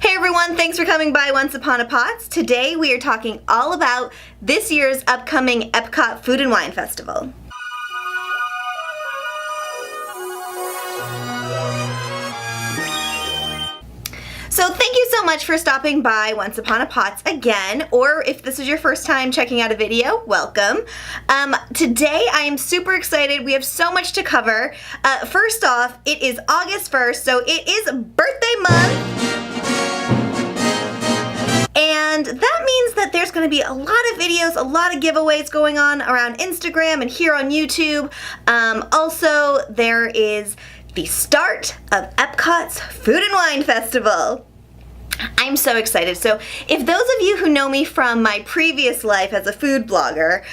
Hey everyone, thanks for coming by Once Upon a Pots. Today we are talking all about this year's upcoming Epcot Food and Wine Festival. So thank you so much for stopping by Once Upon a Pots again, or if this is your first time checking out a video, welcome. Today I am super excited. We have so much to cover. First off, it is August 1st, so it is birthday month. And that means that there's going to be a lot of videos, a lot of giveaways going on around Instagram and here on YouTube. Also, there is the start of Epcot's Food and Wine Festival. I'm so excited. So if those of you who know me from my previous life as a food blogger,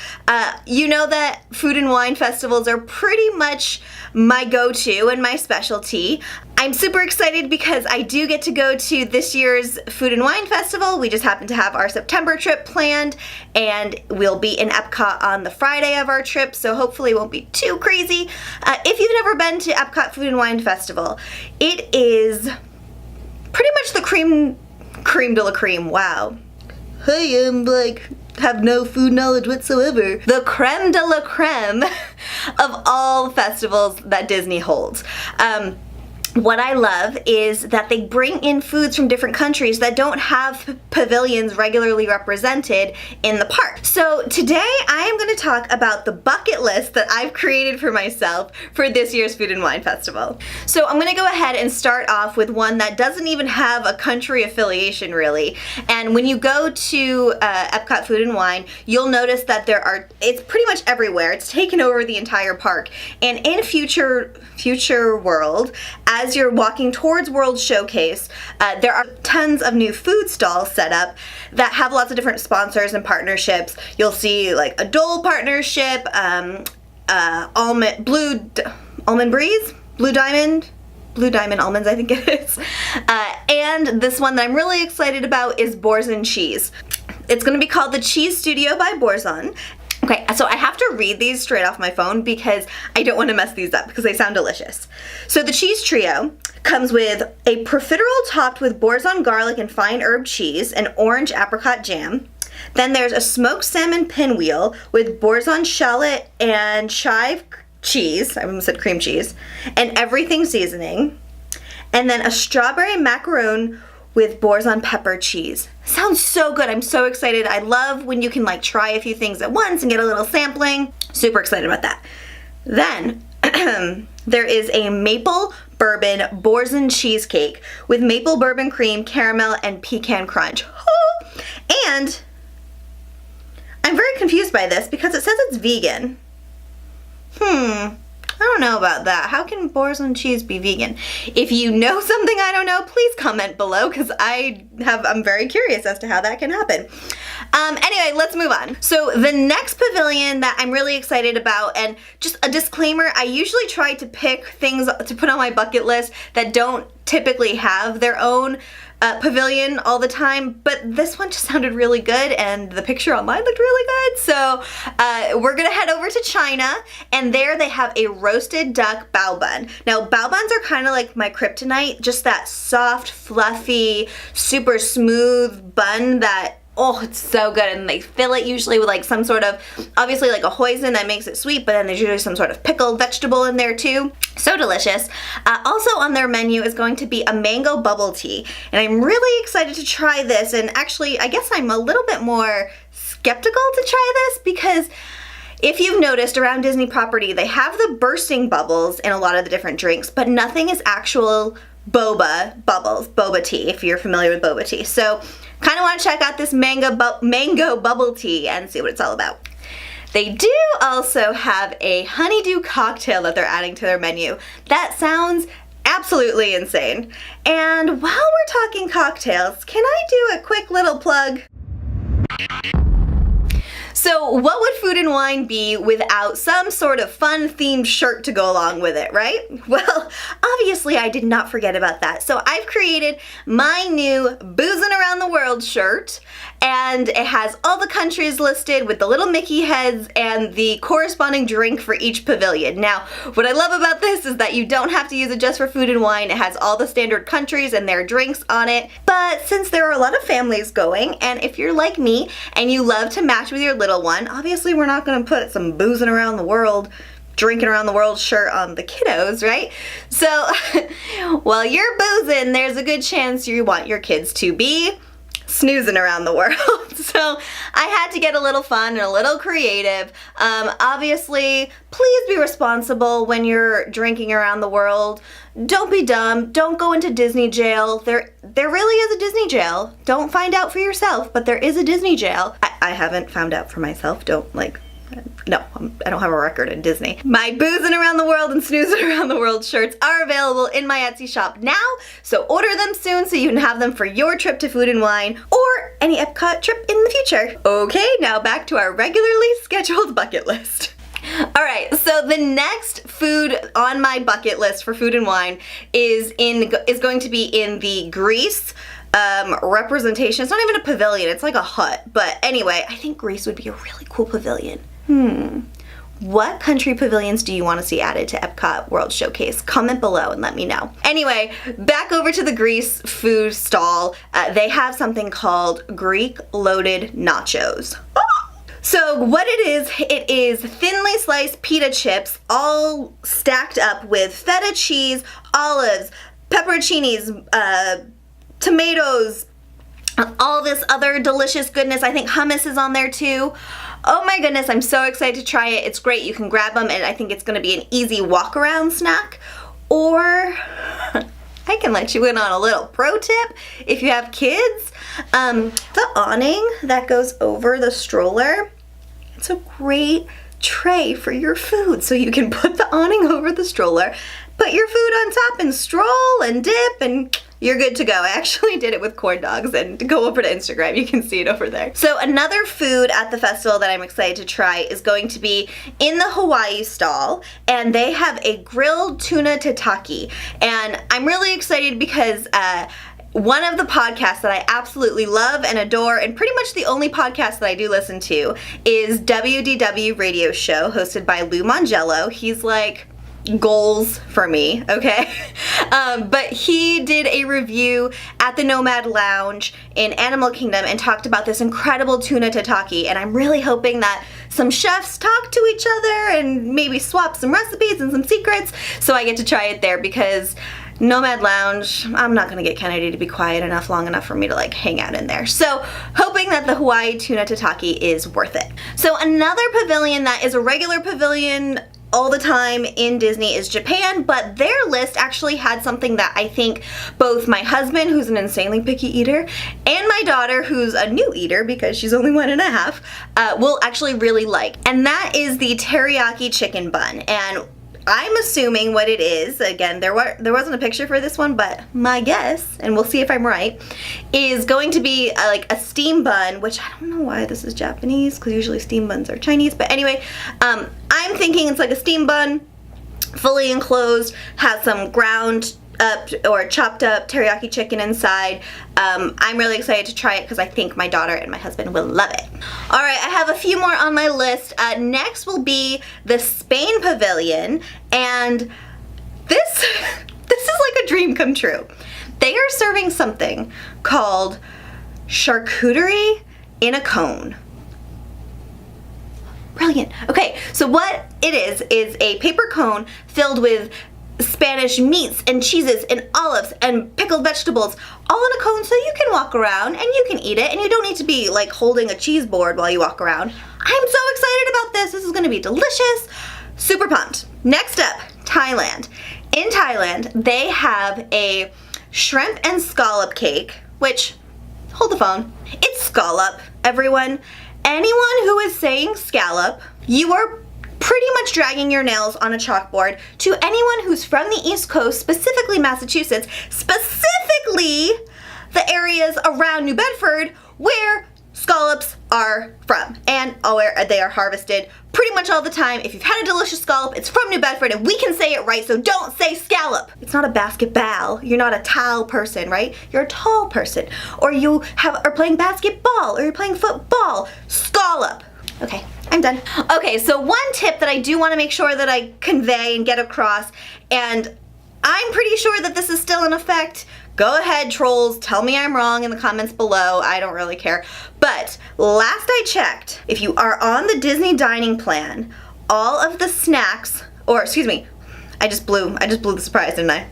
you know that food and wine festivals are pretty much my go-to and my specialty. I'm super excited because I do get to go to this year's Food and Wine Festival. We just happen to have our September trip planned, and we'll be in Epcot on the Friday of our trip, so hopefully it won't be too crazy. If you've never been to Epcot Food and Wine Festival, it is pretty much the creme de la creme. Wow. Hey, I'm have no food knowledge whatsoever. The creme de la creme of all festivals that Disney holds. What I love is that they bring in foods from different countries that don't have pavilions regularly represented in the park. So today I am going to talk about the bucket list that I've created for myself for this year's Food and Wine Festival. So I'm going to go ahead and start off with one that doesn't even have a country affiliation really. And when you go to Epcot Food and Wine, you'll notice that it's pretty much everywhere. It's taken over the entire park. And in future World, as you're walking towards World Showcase, there are tons of new food stalls set up that have lots of different sponsors and partnerships. You'll see like a Dole partnership, Almond Breeze, Blue Diamond Almonds, I think it is. And this one that I'm really excited about is Boursin Cheese. It's going to be called the Cheese Studio by Boursin. Okay, so I have to read these straight off my phone because I don't want to mess these up because they sound delicious. So the cheese trio comes with a profiterole topped with Boursin garlic and fine herb cheese and orange apricot jam. Then there's a smoked salmon pinwheel with Boursin shallot and chive cheese, I almost said cream cheese, and everything seasoning. And then a strawberry macaron with Boursin pepper cheese. Sounds so good. I'm so excited. I love when you can try a few things at once and get a little sampling. Super excited about that. Then there is a maple bourbon Boursin cheesecake with maple bourbon cream, caramel, and pecan crunch. And I'm very confused by this because it says it's vegan. I don't know about that. How can Boursin cheese be vegan? If you know something I don't know, please comment below because I'm very curious as to how that can happen. Anyway, let's move on. So the next pavilion that I'm really excited about, and just a disclaimer, I usually try to pick things to put on my bucket list that don't typically have their own pavilion all the time, but this one just sounded really good and the picture online looked really good. So we're gonna head over to China, and there they have a roasted duck bao bun. Now bao buns are kind of like my kryptonite, just that soft, fluffy, super smooth bun that, oh, it's so good. And they fill it usually with some sort of, obviously a hoisin that makes it sweet, but then there's usually some sort of pickled vegetable in there too. So delicious. Also on their menu is going to be a mango bubble tea. And I'm really excited to try this. And actually, I guess I'm a little bit more skeptical to try this because if you've noticed around Disney property, they have the bursting bubbles in a lot of the different drinks, but nothing is actual boba tea, if you're familiar with boba tea. So kind of want to check out this mango bubble tea and see what it's all about. They do also have a honeydew cocktail that they're adding to their menu. That sounds absolutely insane. And while we're talking cocktails, can I do a quick little plug? So So what would Food and Wine be without some sort of fun themed shirt to go along with it, right? Well, obviously I did not forget about that. So I've created my new Boozin' Around the World shirt, and it has all the countries listed with the little Mickey heads and the corresponding drink for each pavilion. Now, what I love about this is that you don't have to use it just for Food and Wine. It has all the standard countries and their drinks on it. But since there are a lot of families going, and if you're like me and you love to match with your little one, obviously we're not gonna put some Boozin' Around the World, Drinking Around the World shirt on the kiddos, right? So while you're boozing, there's a good chance you want your kids to be snoozing around the world. So I had to get a little fun and a little creative. Obviously, please be responsible when you're drinking around the world. Don't be dumb. Don't go into Disney jail. There really is a Disney jail. Don't find out for yourself, but there is a Disney jail. I haven't found out for myself. No, I don't have a record in Disney. My Boozin' Around the World and Snoozing Around the World shirts are available in my Etsy shop now, so order them soon so you can have them for your trip to Food and Wine or any Epcot trip in the future. Okay, now back to our regularly scheduled bucket list. Alright, so the next food on my bucket list for Food and Wine is going to be in the Greece representation. It's not even a pavilion, it's like a hut. But anyway, I think Greece would be a really cool pavilion. What country pavilions do you want to see added to Epcot World Showcase? Comment below and let me know. Anyway, back over to the Greece food stall. They have something called Greek loaded nachos. So what it is thinly sliced pita chips all stacked up with feta cheese, olives, pepperoncinis, tomatoes, all this other delicious goodness. I think hummus is on there too. Oh my goodness, I'm so excited to try it. It's great. You can grab them, and I think it's gonna be an easy walk around snack. Or I can let you in on a little pro tip if you have kids. The awning that goes over the stroller, it's a great tray for your food. So you can put the awning over the stroller, put your food on top and stroll and dip, and you're good to go. I actually did it with corn dogs, and go over to Instagram, you can see it over there. So another food at the festival that I'm excited to try is going to be in the Hawaii stall, and they have a grilled tuna tataki. And I'm really excited because one of the podcasts that I absolutely love and adore, and pretty much the only podcast that I do listen to, is WDW Radio Show, hosted by Lou Mongello. He's like goals for me, okay? But he did a review at the Nomad Lounge in Animal Kingdom and talked about this incredible tuna tataki, and I'm really hoping that some chefs talk to each other and maybe swap some recipes and some secrets so I get to try it there, because Nomad Lounge, I'm not gonna get Kennedy to be quiet enough long enough for me to like hang out in there. So hoping that the Hawaii tuna tataki is worth it. So another pavilion that is a regular pavilion all the time in Disney is Japan, but their list actually had something that I think both my husband, who's an insanely picky eater, and my daughter, who's a new eater because she's only 1.5, will actually really like. And that is the teriyaki chicken bun. And I'm assuming what it is, again, there wasn't a picture for this one, but my guess, and we'll see if I'm right, is going to be like a steam bun, which I don't know why this is Japanese, because usually steam buns are Chinese, but anyway, I'm thinking it's like a steam bun, fully enclosed, has some ground up or chopped up teriyaki chicken inside. I'm really excited to try it because I think my daughter and my husband will love it. All right, I have a few more on my list. Next will be the Spain Pavilion, and this is like a dream come true. They are serving something called charcuterie in a cone. Brilliant. Okay, so what it is a paper cone filled with Spanish meats and cheeses and olives and pickled vegetables all in a cone, so you can walk around and you can eat it, and you don't need to be like holding a cheese board while you walk around. I'm so excited about this. This is gonna be delicious. Super pumped. Next up, Thailand. In Thailand, they have a shrimp and scallop cake, which, hold the phone, it's scallop, everyone. Anyone who is saying scallop, you are pretty much dragging your nails on a chalkboard. To anyone who's from the East Coast, specifically Massachusetts, specifically the areas around New Bedford where scallops are from and where they are harvested pretty much all the time. If you've had a delicious scallop, it's from New Bedford, and we can say it right, so don't say scallop. It's not a basketball. You're not a tall person, right? You're a tall person. Or you are playing basketball, or you're playing football. Scallop. Okay, I'm done. Okay, so one tip that I do want to make sure that I convey and get across, and I'm pretty sure that this is still in effect. Go ahead, trolls, tell me I'm wrong in the comments below. I don't really care. But last I checked, if you are on the Disney dining plan, all of the snacks, or excuse me, I just blew the surprise, didn't I?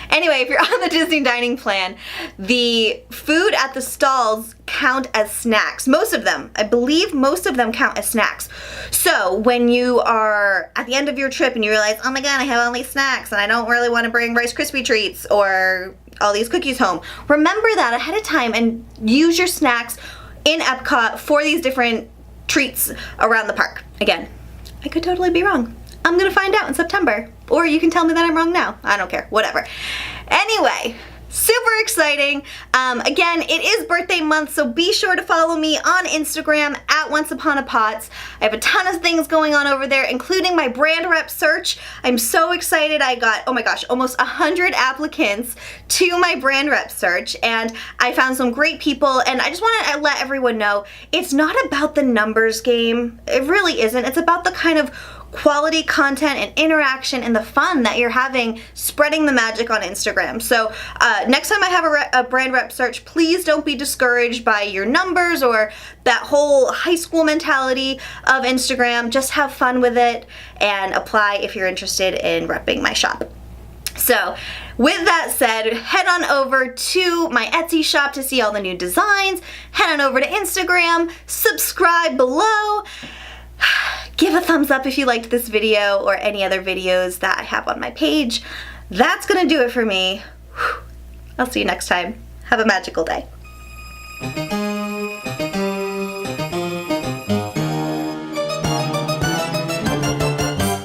Anyway, if you're on the Disney dining plan, the food at the stalls count as snacks. Most of them, I believe most of them count as snacks. So when you are at the end of your trip and you realize, oh my god, I have all these snacks and I don't really want to bring Rice Krispie treats or all these cookies home, remember that ahead of time and use your snacks in Epcot for these different treats around the park. Again, I could totally be wrong. I'm gonna find out in September. Or you can tell me that I'm wrong now. I don't care, whatever. Anyway, super exciting. Again, it is birthday month, so be sure to follow me on Instagram at Once Upon a Pots. I have a ton of things going on over there, including my brand rep search. I'm so excited. I got, oh my gosh, almost 100 applicants to my brand rep search, and I found some great people, and I just want to let everyone know, it's not about the numbers game. It really isn't. It's about the kind of quality content and interaction and the fun that you're having spreading the magic on Instagram. So next time I have a brand rep search, please don't be discouraged by your numbers or that whole high school mentality of Instagram. Just have fun with it and apply if you're interested in repping my shop. So with that said, head on over to my Etsy shop to see all the new designs. Head on over to Instagram, subscribe below. Give a thumbs up if you liked this video or any other videos that I have on my page. That's gonna do it for me. I'll see you next time. Have a magical day.